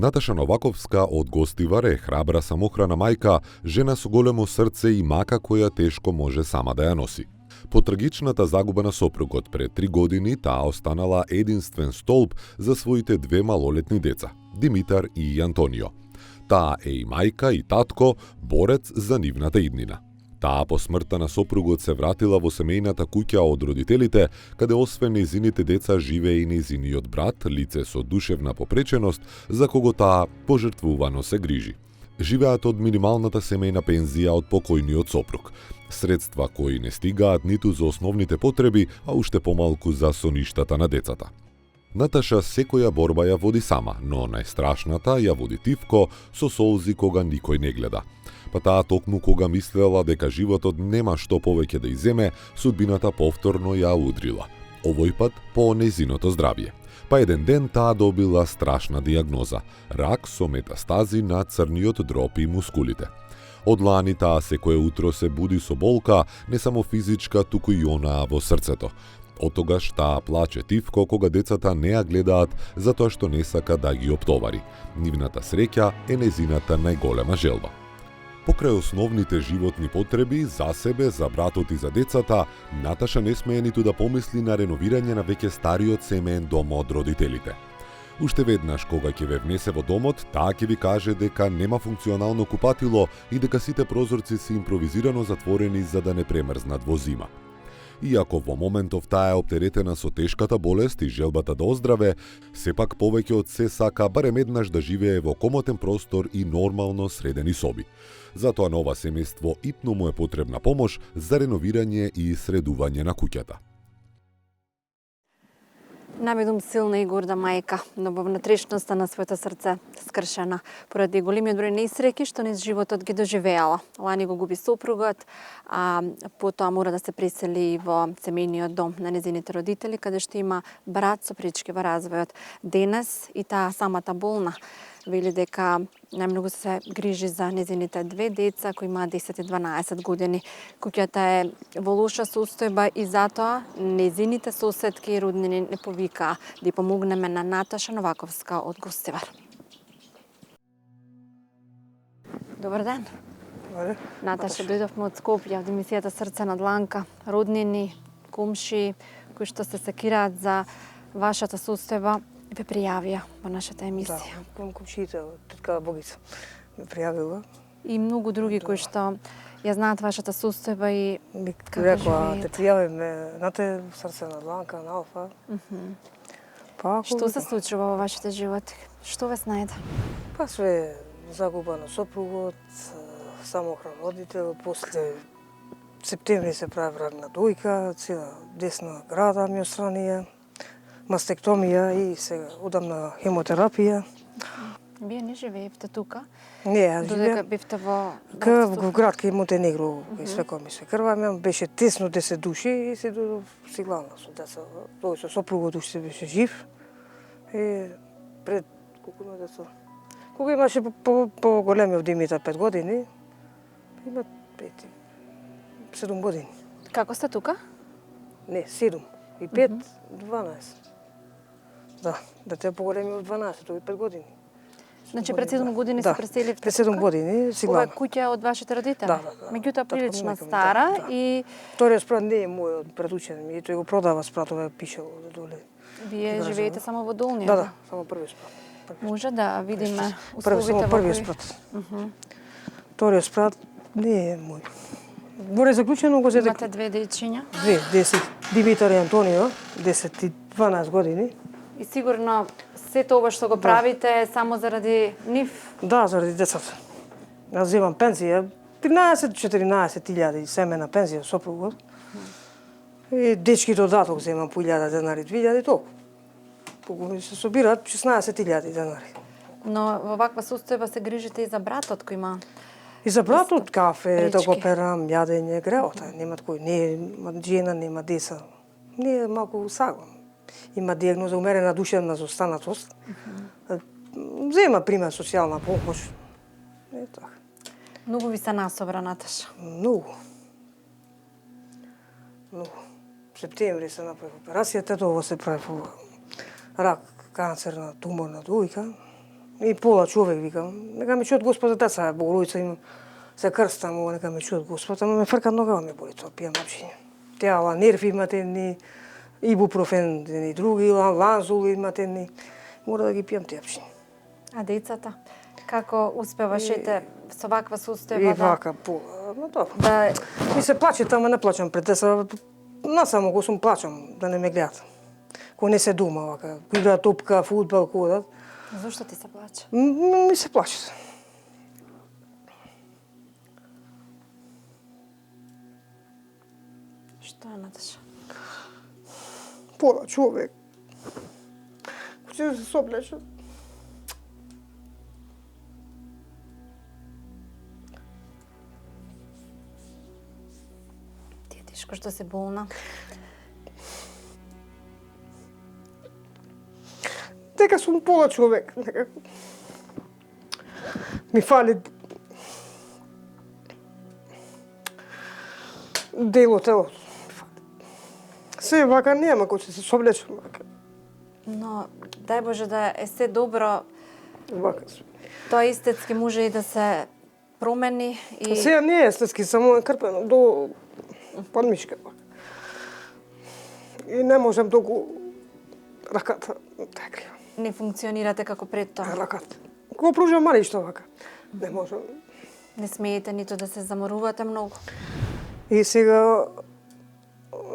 Наташа Новаковска од Гостивар е храбра самохрана мајка, жена со големо срце и мака која тешко може сама да ја носи. По трагичната загуба на сопругот пред 3 години, таа останала единствен столб за своите 2 малолетни деца, Димитар и Антонио. Таа е и мајка и татко, борец за нивната иднина. Таа по смртта на сопругот се вратила во семејната куќа од родителите, каде освен нејзините деца живее и нејзиниот брат, лице со душевна попреченост, за кого таа пожртвувано се грижи. Живеат од минималната семејна пензија од покојниот сопруг. Средства кои не стигаат ниту за основните потреби, а уште помалку за соништата на децата. Наташа секоја борба ја води сама, но најстрашната ја води тивко со солзи кога никој не гледа. Па таа токму кога мислела дека животот нема што повеќе да иземе, судбината повторно ја удрила. Овој пат по нејзиното здравје. Па еден ден таа добила страшна диагноза – рак со метастази на црниот дроб и мускулите. Од лани таа секое утро се буди со болка, не само физичка, туку и онаа во срцето. Оттогаш таа плаче тивко кога децата не ја гледаат затоа што не сака да ги оптовари. Нивната среќа е нејзината најголема желба. Покрај основните животни потреби, за себе, за братот и за децата, Наташа не смее ниту да помисли на реновирање на веќе стариот семеен дом од родителите. Уште веднаш, кога ќе ве внесе во домот, таа ќе ви каже дека нема функционално купатило и дека сите прозорци се импровизирано затворени за да не премрзнат во зима. Иако во моментов таа е оптеретена со тешката болест и желбата да оздраве, сепак повеќе од се сака барем еднаш да живее во комотен простор и нормално средени соби. Затоа на ова семејство итно му е потребна помош за реновирање и средување на куќата. Набедум силна и горда мајка, но во внатрешноста на своето срце скршена, поради големиот број несреќи што низ животот ги доживеала. Лани го губи сопругот, а потоа мора да се пресели во семејниот дом на незините родители, каде што има брат со пречки во развојот. Денес и таа самата болна вели дека најмногу се грижи за незините 2 деца кои имаат 10 и 12 години. Куќата е во лоша состојба и затоа незините соседки и роднини не повикаа да ја помогнеме на Наташа Новаковска од Гостивар. Добар ден. Добре. Наташа, дојдовме од Скопје, од емисијата Срце на дланка, роднини, комши кои што се секираат за вашата состојба ве пријавија во нашата емисија. Да, комшиите од тетка Богица ме пријавила. И многу други кои што ја знаат вашата состојба и како рекоа, те пријавиме на те Срце на дланка, на Алфа. Па, што се случува во вашите животи? Што ве снајде? Па све загуба на сопругот, самохран родител, после септември се прави врагна дојка, цела десна града ми отстранија, мастектомија и сега одам на хемотерапија. Вие не живеевте тука? Не, јас додека живеев бевте во во град кај Монтенегро, кај свекова ми се крваме, беше тесно 10 души и се главна со деца. Тој со сопругот уште беше жив. И пред колку има деца? Кога имаше по големиот Димитар 5 години, има 7 години. Како сте тука? Не, 7 и 5, 12. Да, дете поголемиот 12, тој 5 години. Значи пред 7 години се преселивте пред 7 години си Ова е главна. куќа од вашите родители? Да. Меѓутоа прилично Татко, стара да. и Вториот спрат не е мојот предучен, и тој го продава спратове, пишал доле. вие живеете само во долниот? Да, само првиот спрат. Може да видиме Само условите во првиот кои... спрат. Вториот спрат не е мој. Горе заклучено го зедек. Имате 2 дечиња? 10, Димитар и Антонио, 10 и 12 години. И сигурно сето ова што го правите е само заради нив? Да, заради децата. Јас земам пензија, 13-14 илјади семена пензија сопругот. И дечки додаток земам по 1000 денари, 2000 толку. Толку ми се собираат 16.000 денари. Но во ваква состојба се грижите и за братот кој има? И за братот кафе, да го пречки. перам, јадење, греота. Немат кој, нема жена, нема деца. Не е малку сагон. Има диагноза умерена душевна заостанатост. Зема пример социјална помош. Е така. Многу ви се насобра, Наташа. Многу. Многу. В септември се направи операцијата, тоа се прави по рак, канцерна туморна дојка. И пола човек, викам, нека ме чуат Господ, деца, Богородица им се крстам, нека ме чуат Господ, ама ме фрка нога, ме боли тоа, пијам апшиња. Тя нерв имате ни, ибупрофен, ни други, ланзул имате ни, мора да ги пијам тие апшиња. А децата? Како успевашете со ваква И состојба вака, пола, но добро. да Ми се плаче, ама не плачам пред деца, насамо го сум плачам, да не ме гледат. Кој не се дома, вака, кој играат топка, фудбал, кодат, Зошто ти се плаче? ми се плаче. Што е, Наташа? Пола човек. Хоće да се соблече. Ти е тешко што си болна. Дека сум пола човек. Некако. Ми фали дело тело. Се вака нема кој ќе се соблечам вака. Но, дај Боже да е се добро, Вака сум. тоа истетски може и да се промени и Сега не е естетски, само е крпено до подмишка. И не можам толку раката така. не функционирате како пред тоа. Раката. Кога пружам мали што вака. Не можам. Не смеете ниту да се заморувате многу. И сега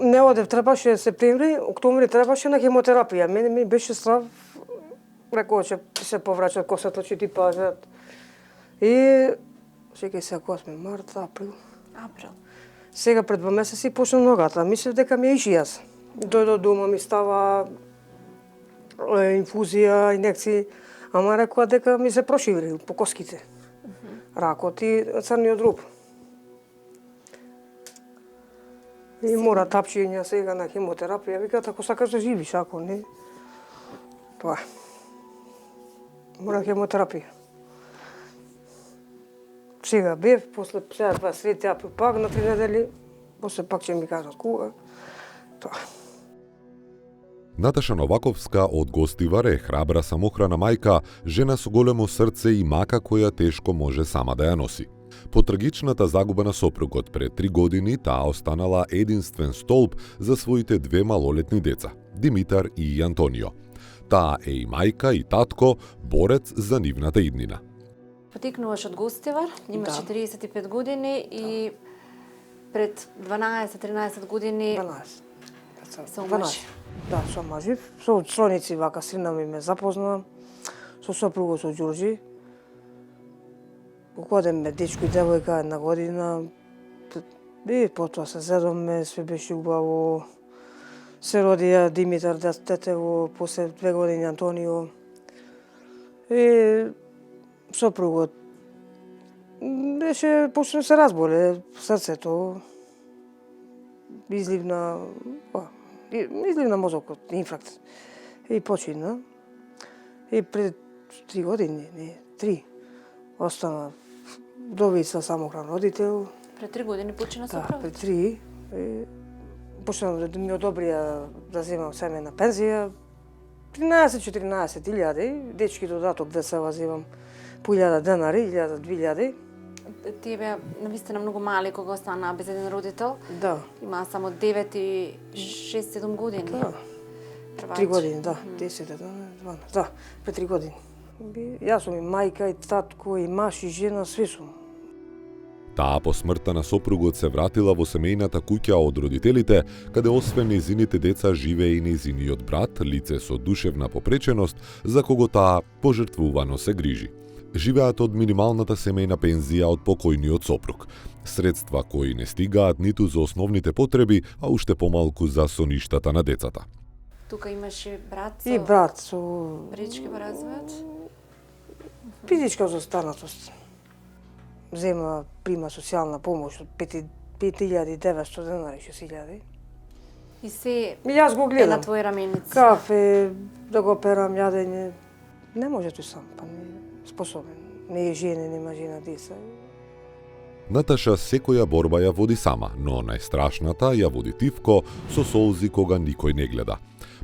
не одев, требаше септември, октомври требаше на хемотерапија. Мене ми беше страв, рекол ќе се повраќат косата, ќе ти пазат. И чекај сега кога сме, март, април. Април. Сега пред 2 месеци почна ногата. Мислев дека ми иши јас. Дојдо дома, ми става инфузија, инекции. Ама рекоа дека ми се прошири по коските. Ракот и црниот руб. И мора тапчиња сега на хемотерапија. Викаат, ако сакаш да живиш, ако не... Тоа е. Мора хемотерапија. Сега бев, после сега 23 април пак на 3 недели, после пак ќе ми кажат кога. Тоа е. Наташа Новаковска од Гостивар е храбра самохрана мајка, жена со големо срце и мака која тешко може сама да ја носи. По трагичната загуба на сопругот пред 3 години, таа останала единствен столб за своите 2 малолетни деца, Димитар и Антонио. Таа е и мајка и татко, борец за нивната иднина. Потикнуваш од Гостивар, имаш Да. 45 години и пред 12-13 години 12. се омажи. Да, сум мажив. Со соници вака сина ми ме запозна. Со сопругот со Ѓорџи. Годеме дечко и девојка 1 година. И потоа се зедоме, све беше убаво. Се родија Димитар, детево, после 2 години Антонио. И сопругот беше, почна се разболе срцето. Изливна мозокот, инфаркт. И почина. И пред 3 години, не, 3, остана довица самохран родител. Пред 3 години почина Да, сопругот. пред 3. Почна да ми одобрија да земам семена пензија. 13-14 илјади, дечки додаток да се возивам по 1000 денари, 1000-2000. Тие беа навистина многу мали кога остана без еден родител. Да, Има само 9 и 6-7 години. да. Првачи. 3 години, да. 10, 12, да, пред 3 години. Јас сум и мајка, и татко, и маж, и жена, све сум. Таа по смртта на сопругот се вратила во семејната куќа од родителите, каде освен нејзините деца живее и нејзиниот брат, лице со душевна попреченост, за кого таа пожртвувано се грижи. Живеат од минималната семејна пензија од покојниот сопруг. Средства кои не стигаат ниту за основните потреби, а уште помалку за соништата на децата. Тука имаш и брат со И брат со пречки во развојот. физичка зостанатост. Зема, прима социјална помош од 5900 денари, 6000. И се И јас го е на гледам. твои раменици. Кафе, да го перам, јадење. Не може тој сам, па не е способен. Не е жене, нема жена, деца. Наташа секоја борба ја води сама, но најстрашната ја води Тивко со солзи кога никој не гледа.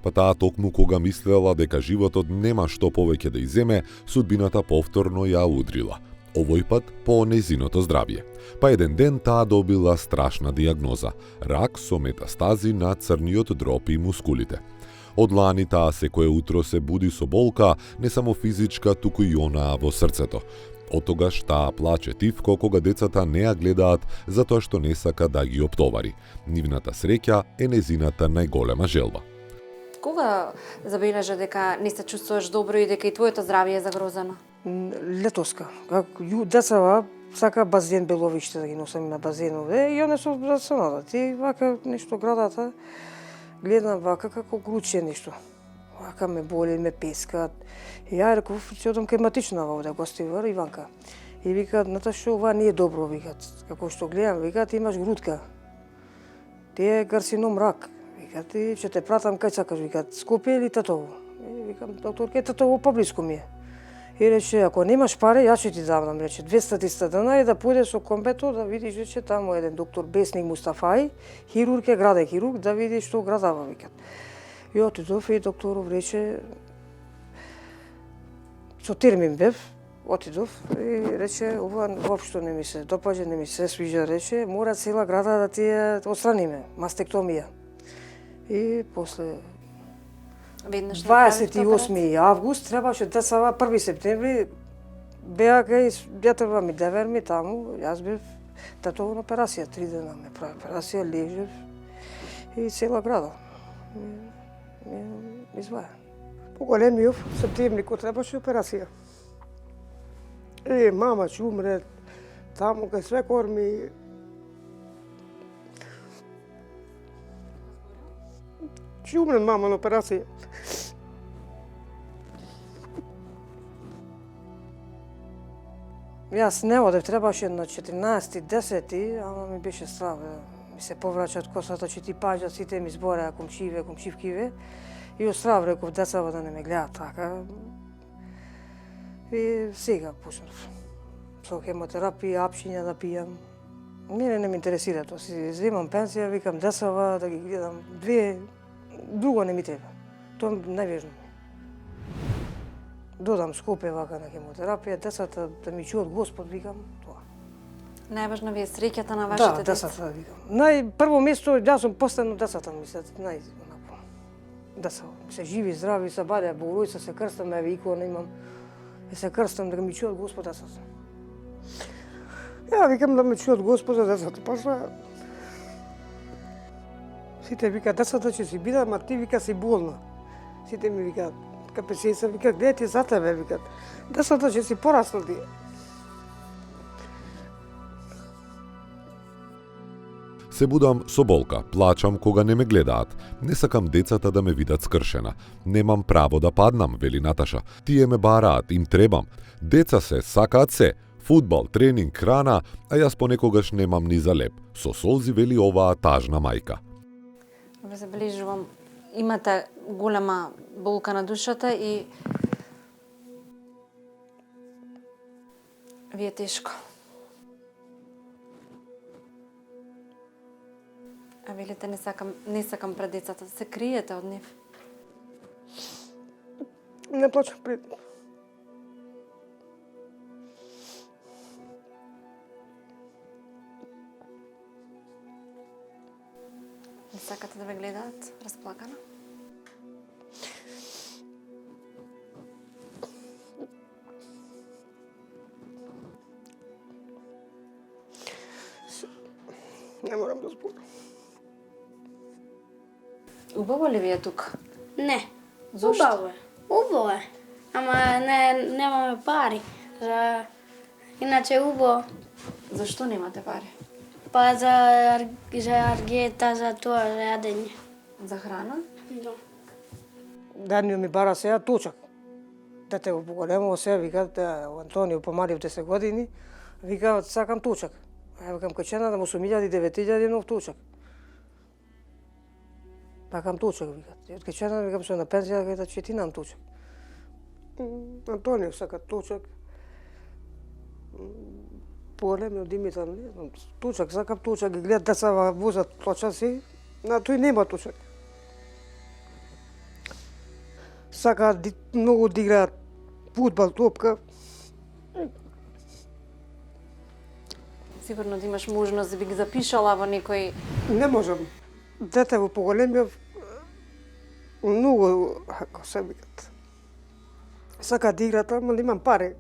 па таа токму кога мислела дека животот нема што повеќе да иземе, судбината повторно ја удрила. Овој пат по нејзиното здравје. Па еден ден таа добила страшна диагноза – рак со метастази на црниот дроб и мускулите. Од лани таа секое утро се буди со болка, не само физичка, туку и онаа во срцето. Оттогаш таа плаче тивко кога децата не ја гледаат затоа што не сака да ги оптовари. Нивната среќа е нејзината најголема желба. Кога забележа дека не се чувствуваш добро и дека и твоето здравје е загрозено? Летоска. Децава сака базен беловиште да ги носам на базенове и они се засонат. И вака нешто градата гледам вака како груче нешто. Вака ме боли, ме пескат. И ја реков, ќе одам кај матична овде гостивар Иванка. И викаат, Наташо, ова не е добро, викаат. Како што гледам, викаат, имаш грудка. Ти е карцином рак. Викаат, и ќе те пратам кај сакаш, викаат, Скопје или Татово. И викам, докторке, Татово поблиску ми е. И рече, ако немаш пари, јас ќе ти дам, рече, 200 денари да појде со комбето да видиш, рече, таму еден доктор Бесник Мустафај, хирург е, граден хирург, да видиш што градава, викат. И отидов и докторов рече, со термин бев, отидов и рече, ова воопшто не ми се допаѓа, не ми се свиѓа, рече, мора цела града да ти ја отстраниме, мастектомија. И после 28 август требаше децава 1 септември беа кај дјатова ми деверми таму, јас бев Татово на операција, 3 дена ме прави операција, лежев и цела града ми изваја. Поголемиот септември кој требаше операција. Мама ќе умре таму кај свекор ми. Ќе умре мама на операција. Јас не одев, требаше на 14-10, ама ми беше страв. Ми се повраќаат косата, че ти паѓа, сите ми збореа комшивкиве. И од страв реков, децава да не ме гледаат така. И сега почнав. Со хемотерапија, апшиња да пијам. Мене не ме интересира тоа. Си земам пенсија, викам децава да ги гледам. Друго не ми треба. Тоа е најважно. Додам Скопје вака на хемотерапија, децата да ми чуат Господ, викам тоа. Најважно ви е среќата на вашите деца? Да, децата, викам. Прво место, јас сум постојано децата ми се деца, се живи, здрави, се баде, Богородица се крстам, еве икона имам. Се крстам да ми чуат Господ децата. Ја викам да ме чуат Господ децата, па што сите викаат децата ќе си бидат, ама ти вика си болна. Сите ми викаат, КПС-са викаат, гледајте за тебе, викаат. Децата ќе си пораснати. Се будам со болка, плачам кога не ме гледаат. Не сакам децата да ме видат скршена. Немам право да паднам, вели Наташа. Тие ме бараат, им требам. Деца се, сакаат се. Фудбал, тренинг, храна, а јас понекогаш немам ни за леп. Со солзи вели оваа тажна мајка. Ве забележувам, имате голема болка на душата и ви е тешко. А велите не сакам пред децата, се криете од нив. Не плачам пред. Не сакате да ве гледаат расплакана? Не морам да зборам. Убаво ли ви е тук? Не. Зошто? Убаво е. Убаво е. Ама немаме пари. Иначе убаво. Зашто немате пари? Па за аргета, за тоа, за јадење. За храна? Да. Данио ми бара сега точак. Дете го поголемо сега, викаат, Антонио помали 10 години, викаат, сакам точак. А ја викам, качена да му 8.000-9.000 нов точак. Сакам точак, викаат. И од качена, викам, со на пензија, викаат, четинам точак. Антонио сака точак. Поголеми од Димитар, не знам, точак, сакам точак, ги гледат деца возат плачаси, на тој нема точак. Сакаат многу да играат фудбал, топка. Сигурно да имаш можност да би ги запишала во некој... Не можам. Дете во поголемија многу, како се викат, сакаат да играат, ама да имам пари.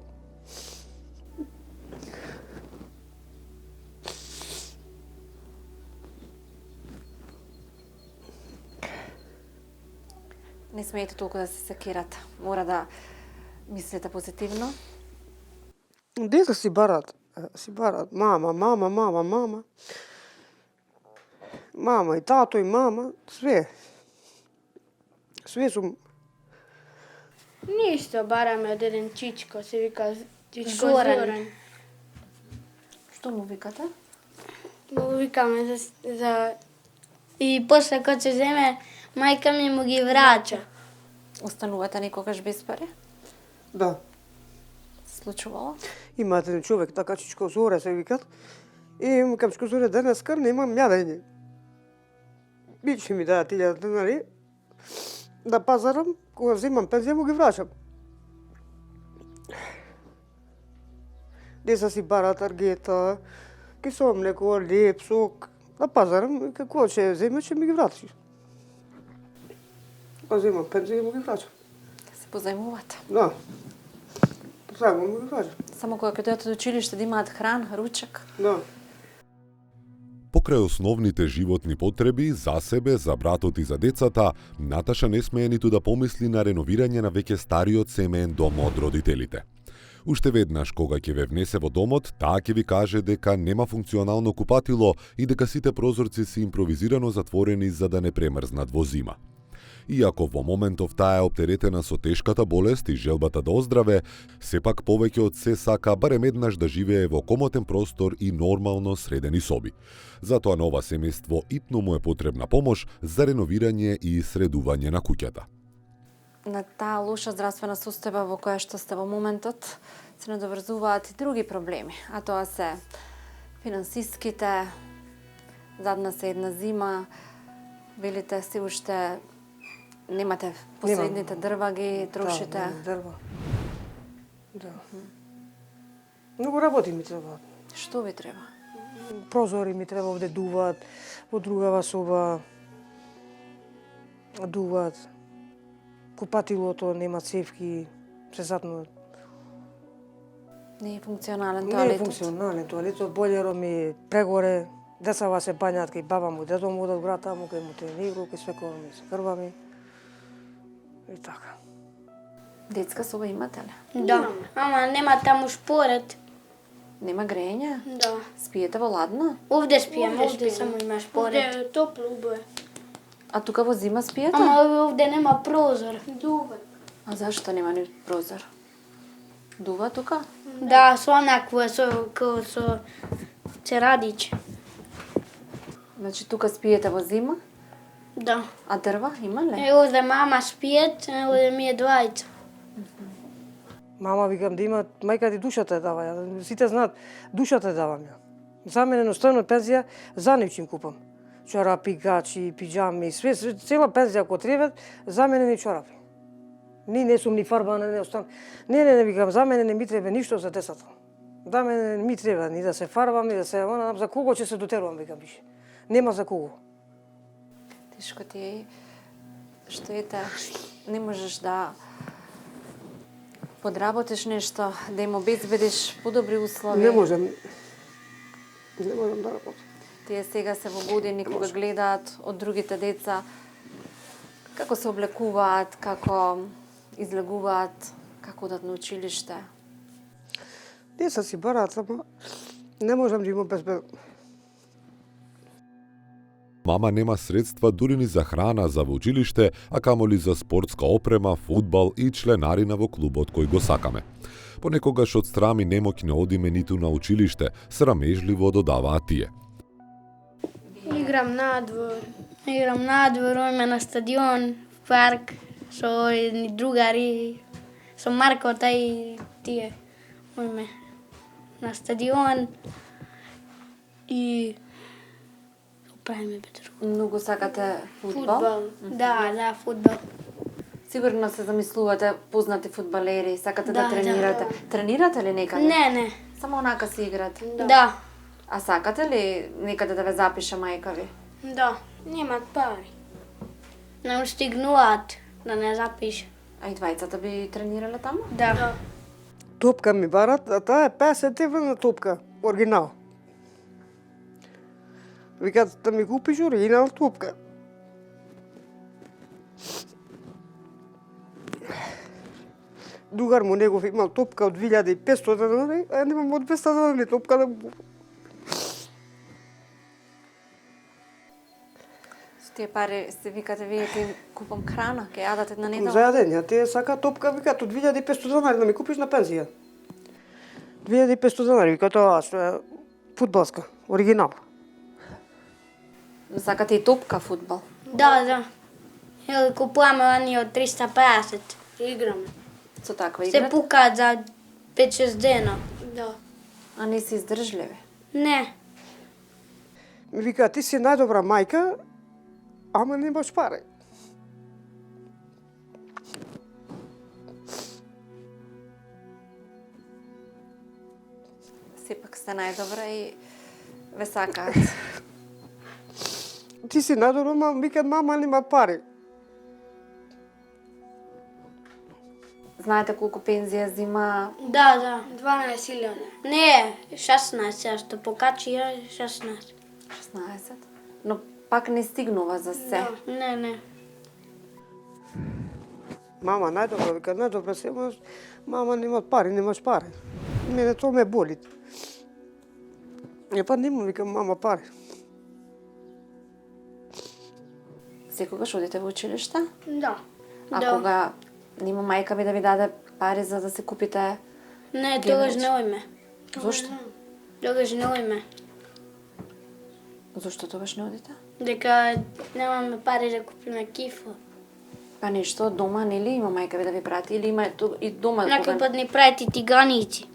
Не смеете толку да се секирате. Мора да мислите позитивно. Деца си барат. Мама. Мама и тато и мама, све. Све сум. Ние исто бараме од еден чичко, се вика чичко Зоран. Зоран. Што му викате? Го викаме за... И после кога се земе, мајка ми му ги врача. Останувате никогаш без пари? Да. Се случувало? Има еден човек, така Чичко Зоре се викат. И му кам Чичко Зоре, денеска немам јадење. Биче ми даат 1000 денари да пазарам, кога земам пензија му ги врачам. Деца си барат аргета, кисело млеко, леп, сок, да пазарам, како ќе земе, ќе ми ги врати. Кога земам пензија му ги врачам. Се позајмувате. Да. Само му ги врачам. Само кога ќе дојдете до училиште да имаат храна, ручек. Да. Покрај основните животни потреби, за себе, за братот и за децата, Наташа не смее ниту да помисли на реновирање на веќе стариот семеен дом од родителите. Уште веднаш, кога ќе ве внесе во домот, таа ќе ви каже дека нема функционално купатило и дека сите прозорци се импровизирано затворени за да не премрзнат во зима. Иако во моментов таа е оптеретена со тешката болест и желбата да оздраве, сепак повеќе од се сака барем еднаш да живее во комотен простор и нормално средени соби. Затоа на ова семејство итно му е потребна помош за реновирање и средување на куќата. На таа лоша здравствена состојба во која што сте во моментот се надоврзуваат и други проблеми, а тоа се финансиските, задна се една зима, велите си уште немате последните дрва ги трошите. Да, дрва. Да. Многу работи ми треба. Што ви треба? Прозори ми треба овде дуваат, во другава соба дуваат. Купатилото нема цевки, се затнуваат. Не е функционален Не е тоалетот. функционален тоалетот, бољеро ми прегоре, децава се бањаат кај баба му, дедо му од град таму, кај Монтенегро, кај свекова ми, се крва ми. И така. Детска соба имате ли? Да, ама нема таму шпоред. Нема грејење? Да. Спиете во ладно? Овде спием, овде само има шпоред. Овде е топло, убаво е. А тука во зима спиете? Ама овде нема прозор. Дува. А зашто нема ни прозор? Дува тука? Да, со онакво, со черадич. Значи тука спиете во зима? Да. А дрва има ли? Овде мама спиет, овде ми е двајца. Мама викам да има, мајка ти душата дава, ја. Сите знаат, душата давам ја. За мене едноставно пензија, за нив им купам. Чорапи, гачи, пиџами, све, цела пензија ако треба, за мене ни чорапи. Не сум ни фарбана, не остан. Не викам, за мене не ми треба ништо за децата. За мене не ми треба ни да се фарбам, ни да се за кого ќе се дотерувам, викам више. Нема за кого. Тешко ти е што ете, не можеш да подработиш нешто, да им обезбедиш подобри услови. Не можам да работам. Тие сега се во години кога гледаат од другите деца како се облекуваат, како излегуваат, како одат на училиште. Деца си бараат, ама не можам да им обезбедам. Мама нема средства дури ни за храна за во училиште, а камоли за спортска опрема, фудбал и членарина во клубот кој го сакаме. Понекогаш од страми немоќ не одиме ниту на училиште, срамежливо додаваат тие. Играм надвор, одиме на стадион, в парк, со едни другари, со Маркота и тие. Одиме на стадион и правиме бе друго. Многу сакате фудбал? Да, фудбал. Сигурно се замислувате познати фудбалери, сакате да Да, тренирате. Тренирате ли некаде? Не. Само онака си играте? Да. А сакате ли некаде да ве запише мајка ви? Да. Немат пари. Не стигнуваат да не запише. А и двајцата би тренирале таму? Да. Топка ми барат, а таа е 50 евра на топка, оригинал. Викаат да ми купиш оригинал топка. Другар му негов имал топка од 1500 денари, а немам од 200 денари топка да му купам. С тие пари се викате вие ќе им купам храна, ќе јадат една За недела. јадење, тие сака топка, викаат од 1500 денари да ми купиш на пензија. 1500 денари, викаат тоа што е фудбалска, оригинал. Сакате и топка фудбал? Да. Или купуваме они од 350. Играме. Со таква Се играте? пукаат за 5-6 дена. Да. А не си издржливи? Не. Ми викаат, ти си најдобра мајка, ама немаш пари. Сепак сте најдобра и ве сакаат. Ти си најдобра, ама викаат, мама нема пари. Знаете колку пензија зима? Да. 12.000. Не, 16, сега што покачи е 16. 16. Но пак не стигнува за се. Не. Мама најдобра, викаат, најдобра си, ама мама нема пари, немаш пари. Мене тоа ме боли. Па нема, викам, мама пари. Секогаш одите во училиште? Да. А кога нема мајка ви да ви даде пари за да се купите? Не, тогаш не ојме. Зошто? Тогаш не ојме. Зошто тогаш не одите? Дека немаме пари да купиме кифа. Па нешто од дома, нели има мајка ви да ви прати или има и дома Некој пат ни прати тиганици.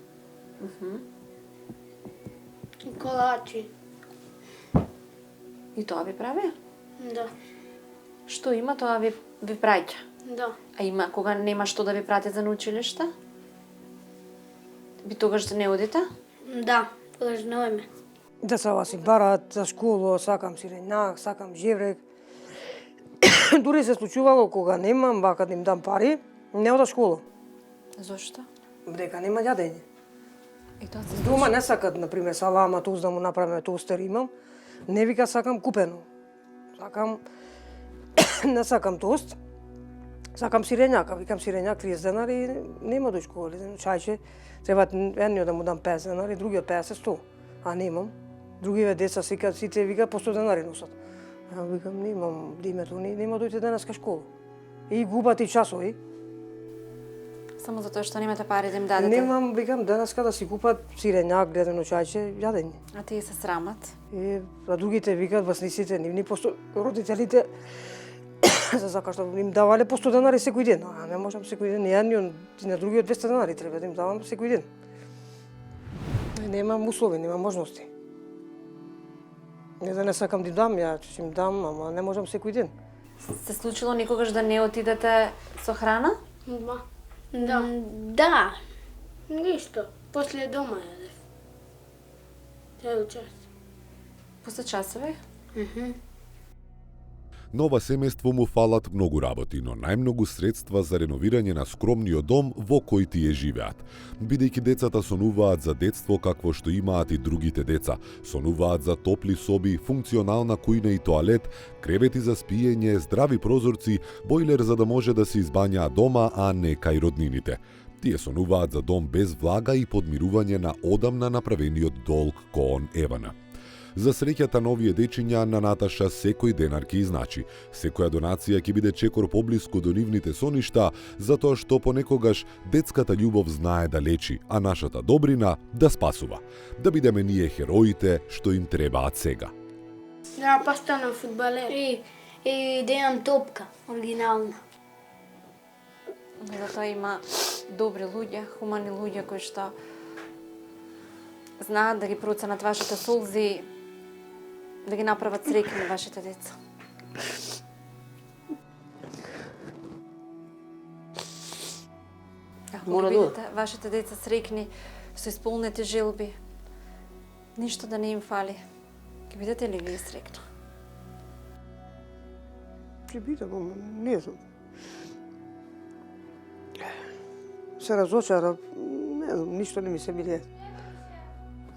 Колачи. И тоа ви прави? Да. Што има тоа ви праќа? Да. А има кога нема што да ви прати за на училиште? Би тогаш не одите? Да, тогаш не ојме. Децава си бараат за школа, сакам сирењак, сакам жеврек. Дури се случувало кога немам, бака да им дам пари, не ода школа. Зошто? Дека нема јадење. И тоа се Дома не сакат, например, салама, тост да му направиме тостер имам. Не вика сакам купено. Сакам, не сакам тост. Сакам сирењака, викам сирењак 30 денари, нема до школа, чајче, треба едниот да му дам 50 денари, другиот 50 100, а немам. Другиве деца сите вика по 100 денари носат. А викам немам димето, нема дојде денеска школа. И губат и часови. само затоа што немате пари да им дадете. Немам, викам денеска да си купат сирењак, гледано чајче, јадење. А тие се срамат. А другите викаат васниците, нивни родителите за сака што им давале по 100 денари секој ден, а не можам секој ден, едниот и на другиот 200 денари треба да им давам секој ден. Немам услови, немам можности. Не да не сакам да им дам, ја ќе им дам, ама не можам секој ден. Се случило никогаш да не отидете со храна? Да. Да. Ништо. После дома јадев. Цел час. После часови? На ова семејство му фалат многу работи, но најмногу средства за реновирање на скромниот дом во кој тие живеат. Бидејќи децата сонуваат за детство какво што имаат и другите деца, сонуваат за топли соби, функционална кујна и тоалет, кревети за спиење, здрави прозорци, бојлер за да може да се избањаат дома, а не кај роднините. Тие сонуваат за дом без влага и подмирување на одамна направениот долг кон Евана. За среќата на овие дечиња на Наташа секој денар ќе значи. Секоја донација ќе биде чекор поблиску до нивните соништа, затоа што понекогаш детската љубов знае да лечи, а нашата добрина да спасува. Да бидеме ние хероите што им требаат сега. Да постанам фудбалер. И да имам топка, оригинална. Затоа има добри луѓе, хумани луѓе кои што знаат да ги проценат вашите солзи, да ги направат среќни вашите деца. Кога видите вашите деца среќни, со исполнети желби, ништо да не им фали, ќе бидете ли вие среќни? Ќе бидам, не знам. Се разочарав, не знам, ништо не ми се биле.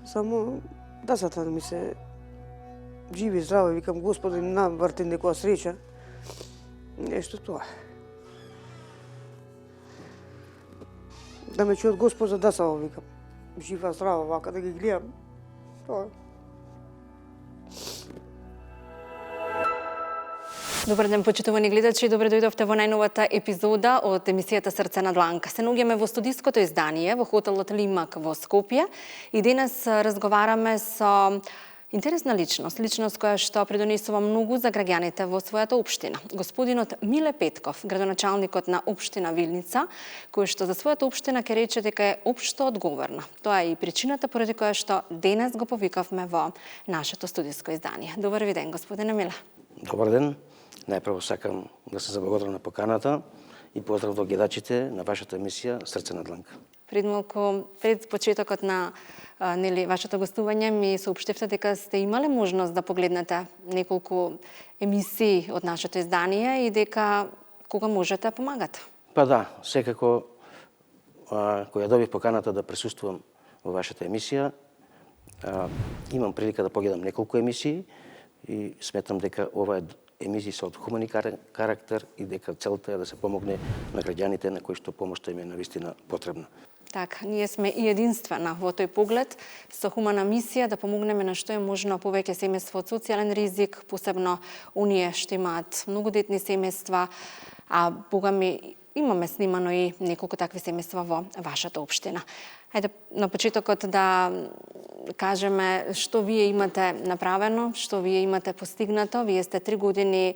Само децата ми се живи, здрави, викам Господи, нам врти некоја среќа. Нешто тоа. Да ме чуат Господ за деца, викам. Жива, здрава, вака да ги гледам. Тоа. Добар ден, почитувани гледачи, добре дојдовте во најновата епизода од емисијата Срце на дланка. Се наоѓаме во студиското издание во хотелот Лимак во Скопје и денес разговараме со интересна личност која што придонесува многу за граѓаните во својата општина. Господинот Миле Петков, градоначалникот на општина Вилница, кој што за својата општина ќе рече дека е општо одговорна. Тоа е и причината поради која што денес го повикавме во нашето студиско издание. Добар ви ден, господине Миле. Добар ден. Најпрво сакам да се заблагодарам на поканата и поздрав до гледачите на вашата емисија Срце на дланка. Пред почетокот на вашето гостување ми соопштивте дека сте имале можност да погледнете неколку емисии од нашето издание и дека кога можете помагате. Па да, секако кога добив поканата да присуствувам во вашата емисија, имам прилика да погледам неколку емисии и сметам дека ова е емисии се од хумани карактер и дека целта е да се помогне на граѓаните на кои што помошта им е навистина потребна. Така, ние сме и единствена во тој поглед со хумана мисија да помогнеме на што е можно повеќе семејства од социјален ризик, посебно оние што имаат многодетни семејства, а богами имаме снимано и неколку такви семејства во вашата општина. Ајде на почетокот да кажеме што вие имате направено, што вие имате постигнато. Вие сте 3 години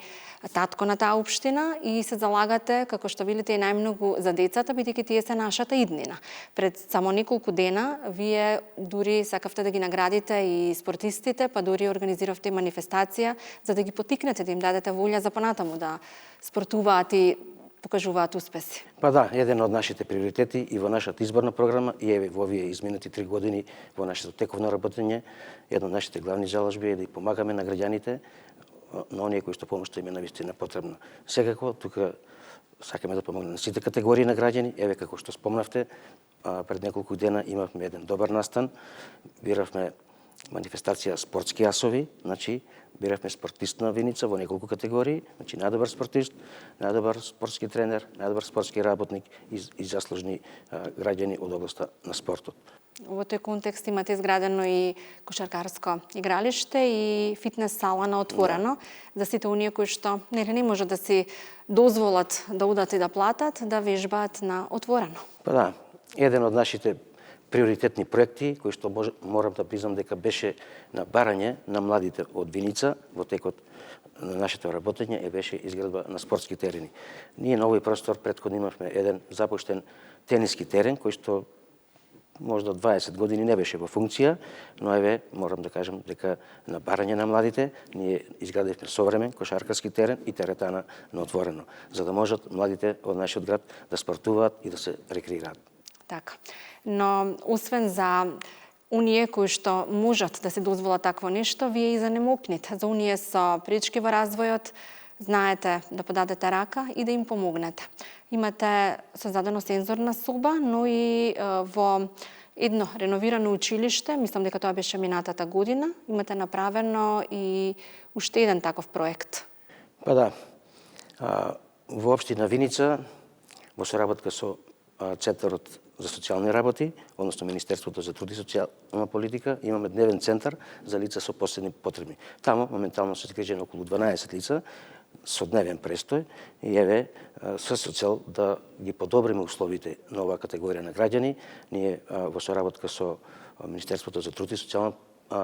татко на таа општина и се залагате, како што велите, и најмногу за децата, бидејќи тие се нашата иднина. Пред само неколку дена вие дури сакавте да ги наградите и спортистите, па дури организиравте манифестација за да ги поттикнете, да им дадете волја за понатаму да спортуваат и покажуваат успеси. Па да, еден од нашите приоритети и во нашата изборна програма и еве во овие изминати 3 години во нашето тековно работење, една од нашите главни залажби е да и помагаме на граѓаните, на оние кои што помошта им е навистина потребна. Секако тука сакаме да помогнеме на сите категории на граѓани. Еве како што спомнавте, пред неколку дена имавме еден добар настан, биравме манифестација спортски асови, значи биравме спортист на Виница во неколку категории, значи најдобар спортист, најдобар спортски тренер, најдобар спортски работник и заслужни граѓани од областа на спортот. Во тој контекст имате изградено и кошаркарско игралиште и фитнес сала на отворено за сите оние кои што не можат да си дозволат да одат и да платат, да вежбаат на отворено. Па да, еден од нашите приоритетни проекти, кои што морам да признам дека беше на барање на младите од Виница во текот на нашето работење беше изградба на спортски терени. Ние на овој простор претходно имавме еден запуштен тениски терен кој што можда 20 години не беше во функција, но еве морам да кажам дека на барање на младите ние изградивме современ кошаркарски терен и теретана на отворено, за да можат младите од нашиот град да спортуваат и да се рекреираат. Така. Но освен за оние кои што можат да се дозволат такво нешто, вие и занемокните. За оние со пречки во развојот, знаете да подадете рака и да им помогнете. Имате создадено сензорна соба, но и во едно реновирано училиште, мислам дека тоа беше минатата година, имате направено и уште еден таков проект. Па да, во општина Виница, во соработка со Центарот за социјални работи, односно Министерството за труд и социјална политика, имаме дневен центар за лица со посебни потребни. Таму моментално се згрижени околу 12 лица со дневен престој и еве со цел да ги подобриме условите на оваа категорија на граѓани. Ние во соработка со Министерството за труд и социјална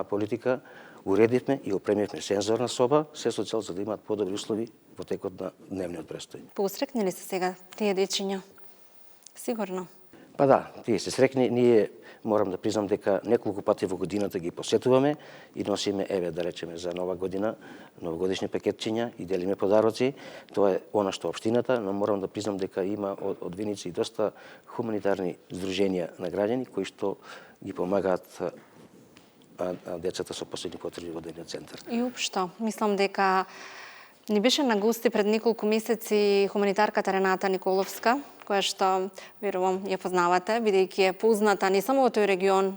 политика уредивме и опремивме сензорна соба, се со цел за да имаат подобри услови во текот на дневниот престој. Поусрекнали се сега тие дечиња? Сигурно. Па да, тие се срекни, ние морам да признам дека неколку пати во годината ги посетуваме и носиме, еве да речеме за нова година, новогодишни пакетчиња и делиме подароци. Тоа е она што општината, но морам да признам дека има од Виница и доста хуманитарни здруженија на граѓани кои што ги помагаат децата со посебни потреби во дневниот центар. И упшто, мислам дека ни беше на гости пред неколку месеци хуманитарката Рената Николовска, која што, верувам, ја познавате, бидејќи е позната не само во тој регион,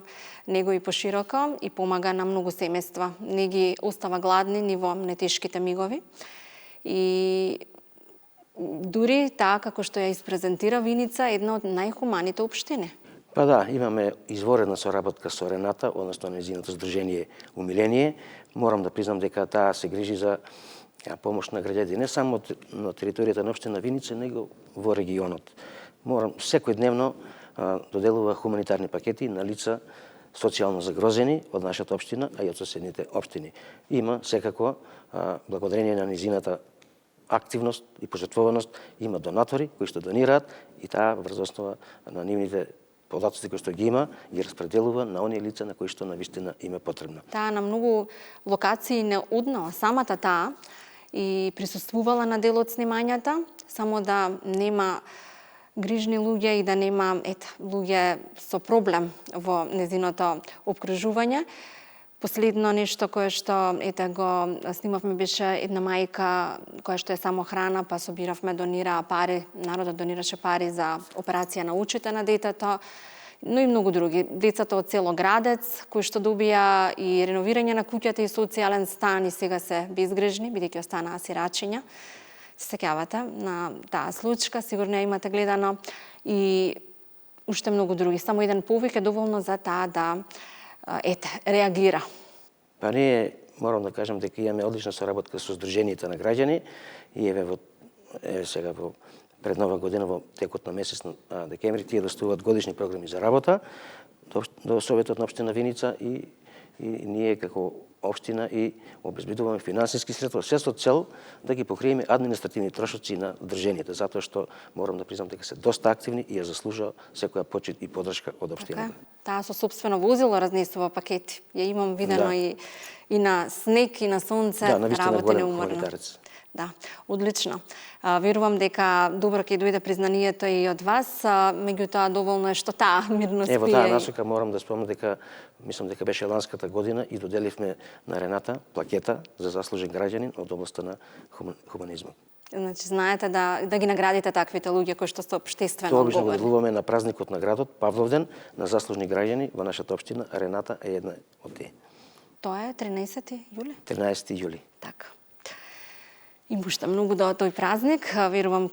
него и пошироко и помага на многу семејства. Не ги остава гладни ни во нетешките мигови. И дури таа, како што ја испрезентира Виница, една од најхуманите општини. Па да, имаме изворена соработка со Рената, односно нејзиното здружение Умиление. Морам да признам дека таа се грижи за помош на граѓани не само на територијата на општина Виница, него во регионот. Секојдневно доделува хуманитарни пакети на лица социјално загрозени од нашата општина, а и од соседните општини. Има секако, благодарение на низината активност и пожртвуваност, има донатори кои што донираат и таа врз основа на нивните податоци кои што ги има, ги распределува на оние лица на кои што навистина им е потребно. Таа на многу локации не однала самата таа и присуствувала на дел од снимањата, само да нема грижни луѓе и да нема луѓе со проблем во незиното обкружување. Последно нешто кое што го снимавме беше една мајка која што е самохрана, па собиравме, донира пари, народот донираше пари за операција на очите на детето, но и многу други. Децата од село Градец, кои што добија и реновирање на куќата и социјален стан и сега се безгрижни, бидејќи останаа сирачиња. Се сеќавате на таа случка, сигурно ја имате гледано, и уште многу други. Само еден повик е доволно за таа да реагира. Па ние морам да кажам дека имаме одлична соработка со здруженијата на граѓани и еве сега пред нова година во текот на месец на декември тие достуваат годишни програми за работа до Советот на општина Виница и ние како општина и обезбедуваме финансиски средства, се со цел да ги покриеме административни трошоци на здруженијата, затоа што морам да признам дека се доста активни и ја заслужува секоја почит и поддршка од општината. Таа со собствено возило разнесува пакети. Ја имам видено и на снег и на сонце, работи неуморно. Да, одлично. Верувам дека добро ќе дојде признанието и од вас, меѓутоа доволно е што таа мирно спие. Ево таа насока морам да спомнам дека мислам дека беше ланската година и доделивме на Рената плакета за заслужен граѓанин од областта на хуманизмот. Значи знаете да ги наградите таквите луѓе кои што се општествено Тоа обично го одговорни. делуваме на празникот на градот Павловден на заслужни граѓани во нашата општина. Рената е една од тие. Тоа е 13 јули. 13 јули. Така. Има уште многу до тој празник, верувам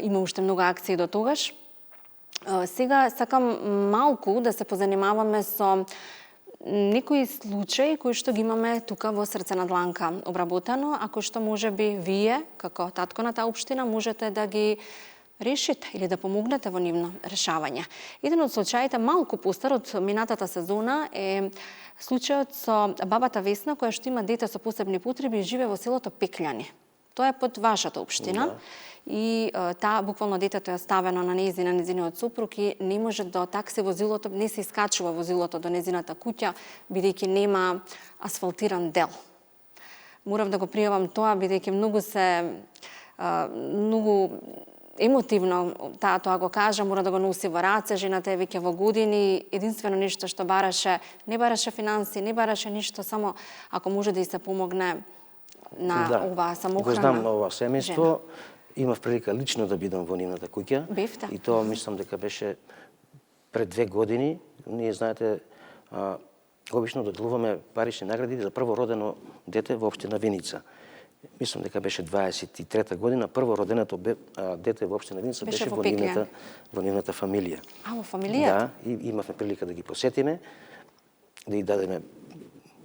има уште многу акции до тогаш. Сега сакам малку да се позанимаваме со некои случаи кои што ги имаме тука во Срце на дланка обработено, а кои што можеби вие, како татко на таа општина, можете да ги решите или да помогнете во нивно решавање. Еден од случаите малку постар од минатата сезона е случајот со бабата Весна, која што има дете со посебни потреби и живее во селото Пекљани. Тоа е под вашата општина. И таа буквално детето е оставено на незиниот сопруг и не може да такси возилото, не се искачува возилото до незината куќа, бидејќи нема асфалтиран дел. Морав да го пријавам тоа, бидејќи многу емотивно тоа го кажа, мора да го носи во раце, жената е веќе во години, единствено нешто што бараше, не бараше финанси, не бараше ништо, само ако може да и се помогне на оваа самохрана. Го знам на ова семејство, имав прилика лично да бидам во нивната куќа. Бевте? И тоа мислам дека беше пред 2 години. Ние знаете, обично доделуваме парични награди за првородено дете во општина Виница. Мислам дека беше 23-та година, првороденото дете во општина Виница беше во нивната фамилија. Во фамилијата? Да, и имавме прилика да ги посетиме, да ги дадеме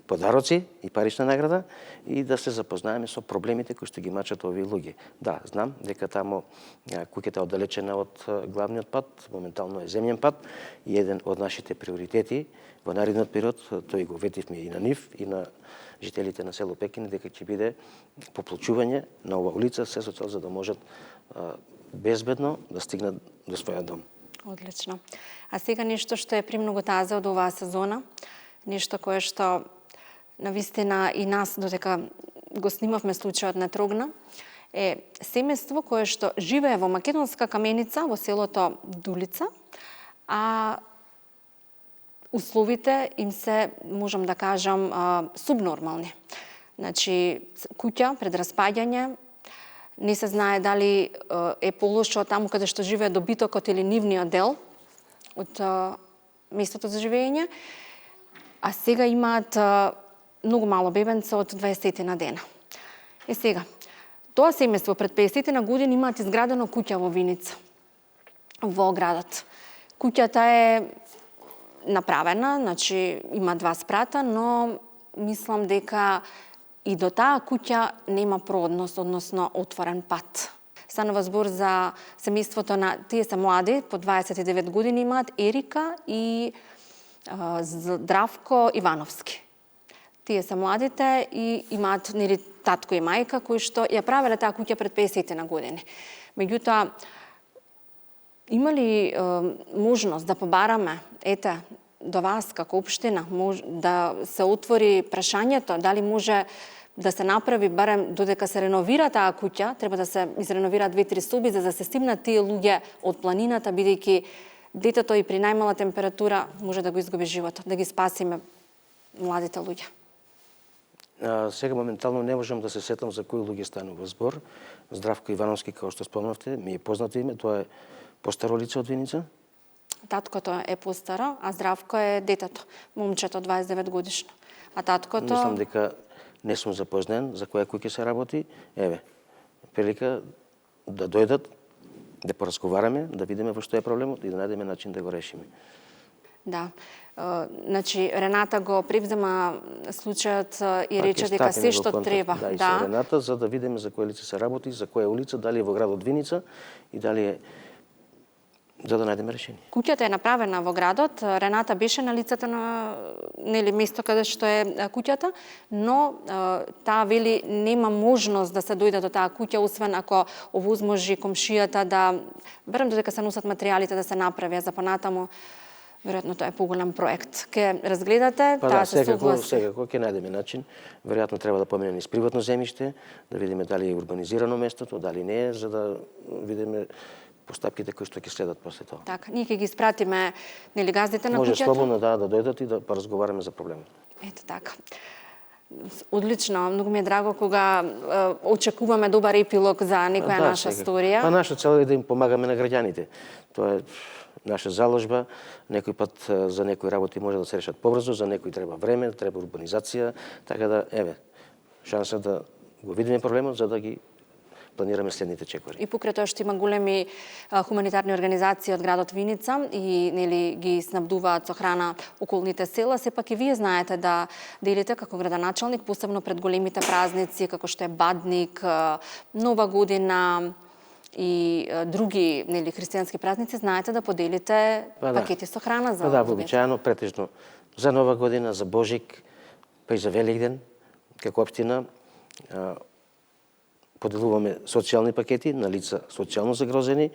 подароци и парична награда и да се запознаеме со проблемите кои што ги мачат овие луѓе. Да, знам дека тамо куќата е оддалечена од главниот пат, моментално е земјен пат и еден од нашите приоритети во наредниот период, тој го ветивме и на нив и на жителите на село Пекини, дека ќе биде поплочување на ова улица, се со цел за да можат безбедно да стигнат до својот дом. Одлично. А сега нешто што е премногу тазе од оваа сезона, нешто кое што навистина и нас додека го снимавме случајот не трогна, е семејство кое што живее во Македонска Каменица, во селото Дулица, а условите им се, можам да кажам, субнормални. Значи, куќа пред распаѓање, не се знае дали е полошо таму каде што живее добитокот или нивниот дел од местото за живење, а сега имаат многу мало бебенца од 20 на дена. Сега, тоа семејство пред 50 на години имаат изградено куќа во Виница, во градот. Куќата е направена, значи има 2 спрата, но мислам дека и до таа куќа нема проодност, односно отворен пат. Станува збор за семејството на, тие се млади, по 29 години имаат, Ерика и Здравко Ивановски. Тие се младите и имаат нели татко и мајка кои што ја правеле таа куќа пред 50 на години. Меѓутоа, има ли можност да побараме, до вас како општина, да се отвори прашањето, дали може да се направи, барем додека се реновира таа куќа, треба да се изреновира 2-3 соби за да се стимнат тие луѓе од планината, бидејќи детето и при најмала температура може да го изгуби животот, да ги спасиме младите луѓе. Сега моментално не можам да се сетам за кои луѓе станува збор. Здравко Ивановски, како што спомнавте, ми е познато име, тоа е постаро лице од Виница. Таткото е постаро, а Здравко е детето, момчето 29 годишно. А таткото... Мислам дека не сум запознен за која куќа се работи. Еве, прилика да дојдат, да поразговараме, да видиме во што е проблемот и да најдеме начин да го решиме. Да. Значи, Рената го превзема случајот и рече дека се што треба. Да, и со Рената, за да видиме за кој лице се работи, за која улица, дали е во градот Виница и дали е за да најдеме решение. Куќата е направена во градот, Рената беше на лицето на место каде што е куќата, но таа вели нема можност да се дојде до таа куќа, освен ако овозможи комшијата да, барем додека се носат материјалите да се направи, за понатаму веројатно тоа е поголем проект. Ке разгледате, таа се согласи. Секако ќе најдеме начин. Веројатно треба да поминеме низ приватно земјиште, да видиме дали е урбанизирано местото, дали не е, за да видиме постапките кои што ќе следат после тоа. Така, ние ќе ги испратиме газдите на куќата. Може слободно да дојдат и да поразговараме за проблемот. Ето така. Одлично, многу ми е драго кога очекуваме добар епилог за некоја наша сторија. Па наша цел е да им помагаме на граѓаните. Тоа е наша заложба. Некој пат за некои работи може да се решат побрзо, за некои треба време, треба урбанизација, така да еве шанса да го видиме проблемот за да ги планираме следните чекори. И покрај тоа што има големи хуманитарни организации од градот Виница и ги снабдуваат со храна околните села, сепак и вие знаете да делите како градоначалник, посебно пред големите празници, како што е Бадник, Нова година и други христијански празници, знаете да поделите пакети со храна за да, вообичаено претежно за Нова година, за Божик, па и за Великден, како општина поделуваме социјални пакети на лица социјално загрозени,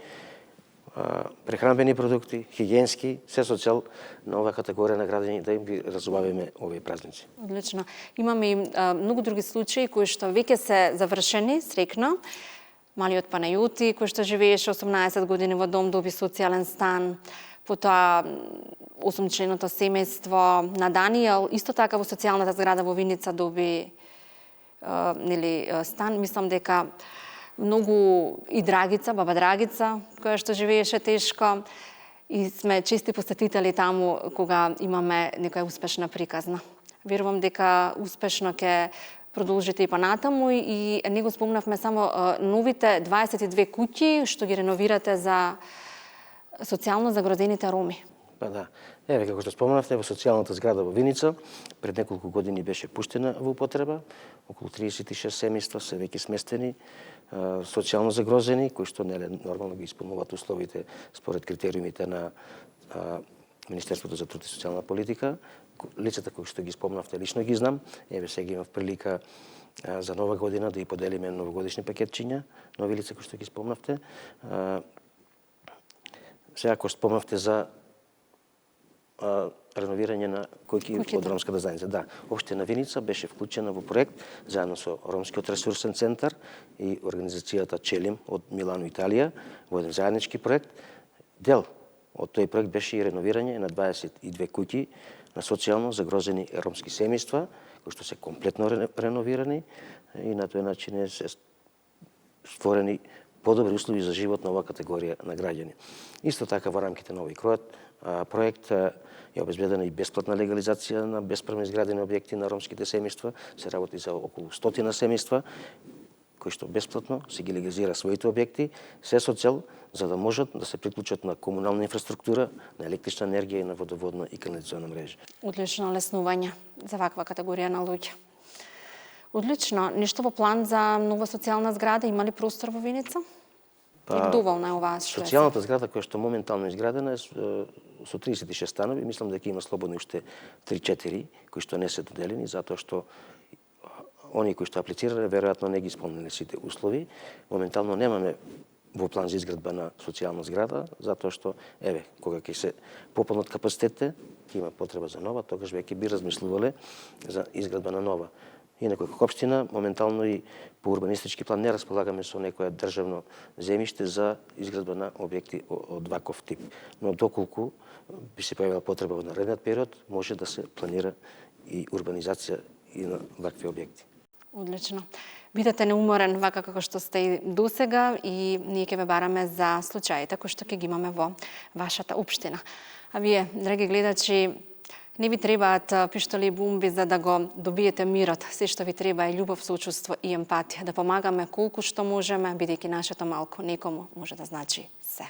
прехранбени продукти, хигиенски, се социјал на оваа категорија на граѓани да им ги разубавиме овие празници. Одлично. Имаме и многу други случаи кои што веќе се завршени, срекно. Малиот Панајоти, кој што живееше 18 години во дом, доби социјален стан. Потоа 8-членото семејство на Даниел, исто така во социјалната зграда во Виница доби стан. Мислам дека многу и Драгица, баба Драгица, која што живееше тешко, и сме чести посетители таму кога имаме некоја успешна приказна. Верувам дека успешно ќе продолжите и понатаму и не го спомнавме само новите 22 куќи што ги реновирате за социјално загрозените роми. Па да. Еве, како што спомнавте, во социјалната зграда во Виница пред неколку години беше пуштена во употреба. Околу 36 семејства се веќе сместени, социјално загрозени, кои што нормално ги исполнуваат условите според критериумите на Министерството за труд и социјална политика. Лицата кои што ги спомнавте лично ги знам. Еве сега имав прилика за Нова година да и поделиме новогодишни пакетчиња, нови лица кои што ги спомнавте. Сега ако спомнавте за реновирање на којки од ромската заедница. Да, општина Виница беше вклучена во проект заедно со Ромскиот ресурсен центар и организацијата Челим од Милано, Италија, во еден заеднички проект. Дел од тој проект беше и реновирање на 22 куќи на социјално загрозени ромски семејства, кои што се комплетно реновирани и на тој начин се створени подобри услови за живот на оваа категорија на граѓани. Исто така во рамките на овој проект е обезбедена и бесплатна легализација на бесправно изградени објекти на ромските семејства. Се работи за околу 100 семејства кои што бесплатно се ги легализира своите објекти, се со цел за да можат да се приклучат на комунална инфраструктура, на електрична енергија и на водоводна и канализациона мрежа. Одлично леснување за ваква категорија на луѓе. Одлично. Ништо во план за нова социјална зграда? Има ли простор во Виница? Или доволна е оваа што е? Социјалната зграда која што моментално изградена е со 36 станови, мислам дека има слободни уште 3-4 кои што не се доделени, затоа што оние кои што аплицирале веројатно не ги исполниле сите услови. Моментално немаме во план за изградба на социјална зграда, затоа што кога ќе се пополнат капацитетите, ќе има потреба за нова, тогаш веќе би размислувале за изградба на нова. Инаку како општина, моментално и по урбанистички план не располагаме со некоја државно земјиште за изградба на објекти од ваков тип. Но доколку би се појавила потреба во наредниот период, може да се планира и урбанизација и на вакви објекти. Одлично. Бидете неуморен вака како што сте и досега и ние ќе ве бараме за случаите кои што ќе ги имаме во вашата општина. А вие, драги гледачи, не ви требаат пиштоли и бомби за да го добиете мирот. Се што ви треба е љубов, соучувство и емпатија. Да помагаме колку што можеме, бидејќи нашето малку некому може да значи се.